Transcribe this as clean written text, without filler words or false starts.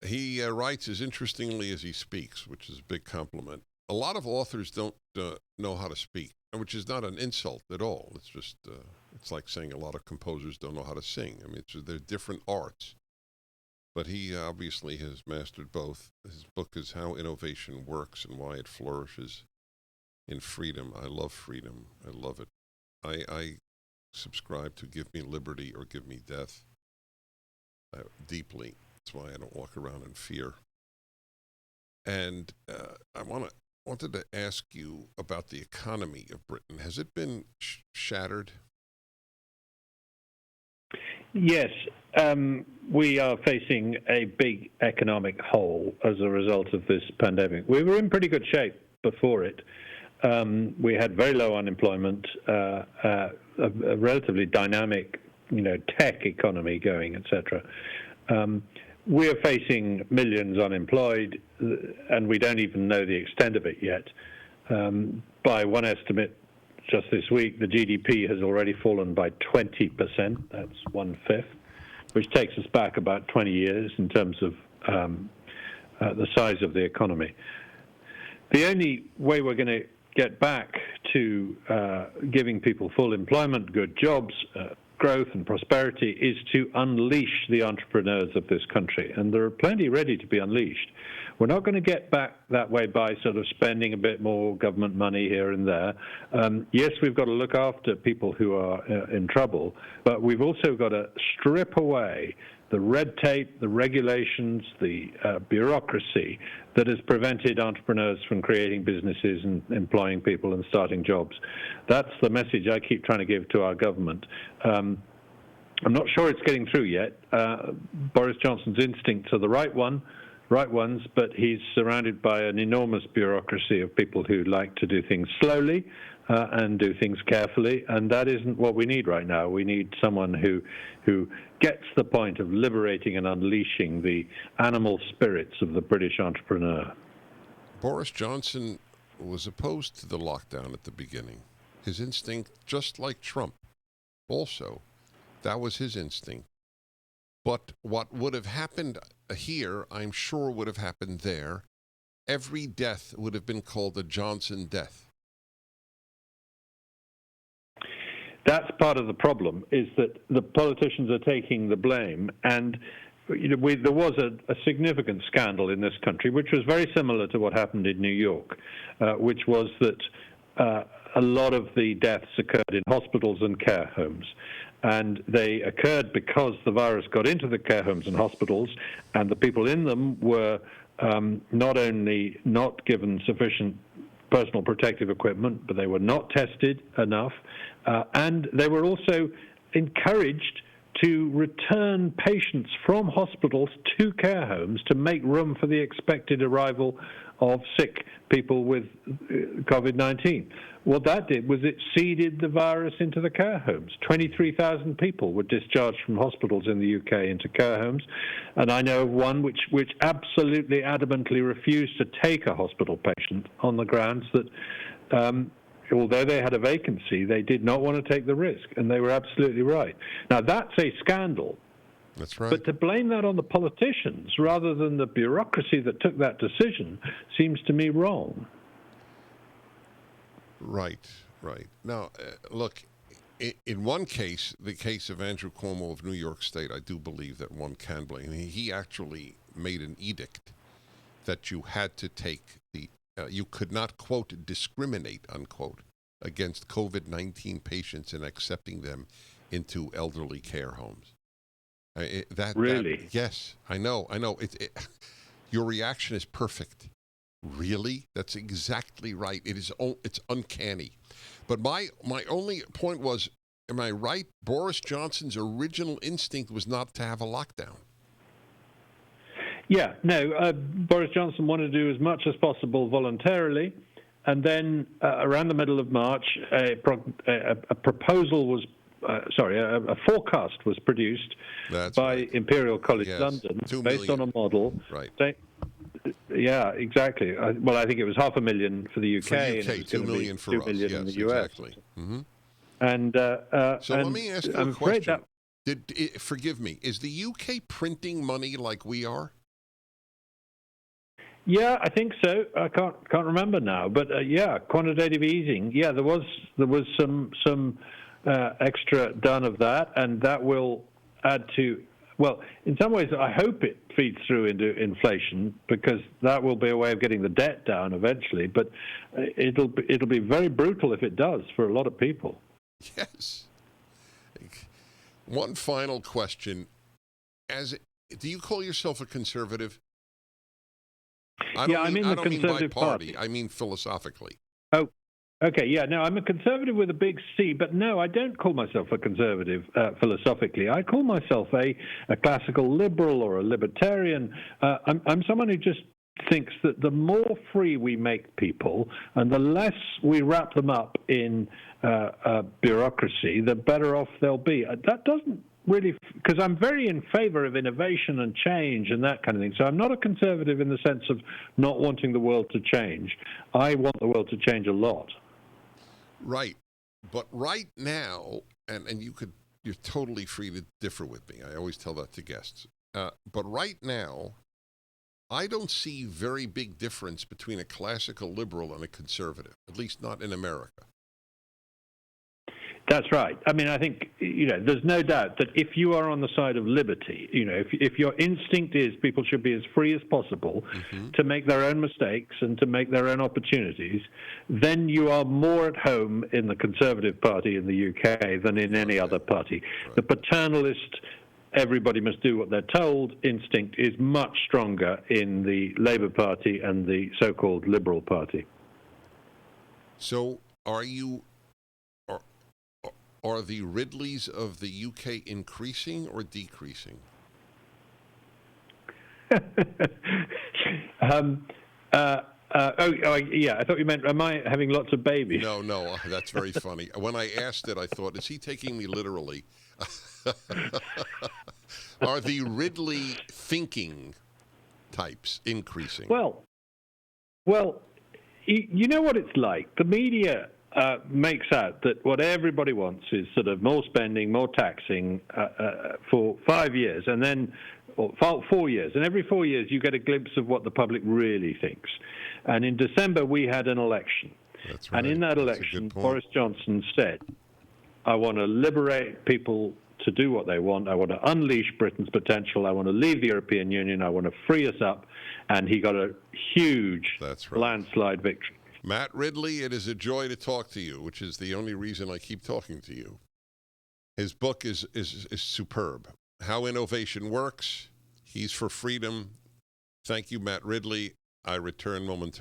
He writes as interestingly as he speaks, which is a big compliment. A lot of authors don't know how to speak, which is not an insult at all. It's just, it's like saying a lot of composers don't know how to sing. I mean, they're different arts. But he obviously has mastered both. His book is How Innovation Works and Why It Flourishes in Freedom. I love freedom. I love it. I subscribe to Give Me Liberty or Give Me Death deeply. That's why I don't walk around in fear. And I wanted to ask you about the economy of Britain. Has it been shattered? Yes, we are facing a big economic hole as a result of this pandemic. We were in pretty good shape before it. We had very low unemployment, a relatively dynamic, tech economy going, etc. We are facing millions unemployed, and we don't even know the extent of it yet. By one estimate, just this week, the GDP has already fallen by 20%. That's 1/5, which takes us back about 20 years in terms of the size of the economy. The only way we're going to get back to giving people full employment, good jobs, growth and prosperity is to unleash the entrepreneurs of this country. And there are plenty ready to be unleashed. We're not going to get back that way by sort of spending a bit more government money here and there. Yes, we've got to look after people who are in trouble, but we've also got to strip away the red tape, the regulations, the bureaucracy that has prevented entrepreneurs from creating businesses and employing people and starting jobs. That's the message I keep trying to give to our government. I'm not sure it's getting through yet. Boris Johnson's instincts are the right ones, but he's surrounded by an enormous bureaucracy of people who like to do things slowly and do things carefully, and that isn't what we need right now. We need someone who gets the point of liberating and unleashing the animal spirits of the British entrepreneur. Boris Johnson was opposed to the lockdown at the beginning. His instinct, just like Trump, also, that was his instinct. But what would have happened here, I'm sure would have happened there. Every death would have been called a Johnson death. That's part of the problem, is that the politicians are taking the blame. And there was a significant scandal in this country, which was very similar to what happened in New York, which was that a lot of the deaths occurred in hospitals and care homes. And they occurred because the virus got into the care homes and hospitals, and the people in them were not only not given sufficient personal protective equipment, but they were not tested enough, and they were also encouraged to return patients from hospitals to care homes to make room for the expected arrival of sick people with COVID-19. What that did was it seeded the virus into the care homes. 23,000 people were discharged from hospitals in the UK into care homes, and I know of one which absolutely adamantly refused to take a hospital patient on the grounds that although they had a vacancy, they did not want to take the risk, and they were absolutely right. Now, that's a scandal. That's right. But to blame that on the politicians rather than the bureaucracy that took that decision seems to me wrong. Right. Now, look, in one case, the case of Andrew Cuomo of New York State, I do believe that one can blame. He actually made an edict that you had to take you could not, quote, discriminate, unquote, against COVID-19 patients in accepting them into elderly care homes. Really? Yes, I know. Your reaction is perfect. Really? That's exactly right. It's uncanny. But my only point was, am I right? Boris Johnson's original instinct was not to have a lockdown. Yeah, no, Boris Johnson wanted to do as much as possible voluntarily, and then around the middle of March, a proposal was, a forecast was produced by Imperial College London based on a model. Right. Yeah, exactly. Well, I think it was 500,000 for the UK. For the UK, and it was 2 million for 2 us. million Yes, in the US. Exactly. Mm-hmm. And so let me ask you a question. That, Forgive me. Is the UK printing money like we are? Yeah, I think so. I can't remember now, but yeah, quantitative easing. Yeah, there was some extra done of that, and that will add to. Well, in some ways, I hope it feeds through into inflation because that will be a way of getting the debt down eventually. But it'll be very brutal if it does for a lot of people. Yes. One final question: do you call yourself a conservative? I'm in I the don't mean by Conservative party. Party. I mean philosophically. Oh, okay. Yeah, no, I'm a conservative with a big C, but no, I don't call myself a conservative philosophically. I call myself a classical liberal or a libertarian. I'm someone who just thinks that the more free we make people and the less we wrap them up in bureaucracy, the better off they'll be. That doesn't really, because I'm very in favor of innovation and change and that kind of thing. So I'm not a conservative in the sense of not wanting the world to change. I want the world to change a lot. Right. But right now, and you're totally free to differ with me. I always tell that to guests. But right now, I don't see very big difference between a classical liberal and a conservative, at least not in America. That's right. I mean, I think, there's no doubt that if you are on the side of liberty, if your instinct is people should be as free as possible to make their own mistakes and to make their own opportunities, then you are more at home in the Conservative Party in the UK than in any other party. Right. The paternalist, everybody must do what they're told instinct is much stronger in the Labour Party and the so-called Liberal Party. So are the Ridleys of the UK increasing or decreasing? Yeah, I thought you meant, am I having lots of babies? No, that's very funny. When I asked it, I thought, is he taking me literally? Are the Ridley thinking types increasing? Well, you know what it's like. The media makes out that what everybody wants is sort of more spending, more taxing for 5 years, and then or 4 years. And every 4 years you get a glimpse of what the public really thinks. And in December we had an election. That's right. And in that election, Boris Johnson said, I want to liberate people to do what they want. I want to unleash Britain's potential. I want to leave the European Union. I want to free us up. And he got a huge landslide victory. Matt Ridley, it is a joy to talk to you, which is the only reason I keep talking to you. His book is superb. How Innovation Works. He's for Freedom. Thank you, Matt Ridley. I return momentarily.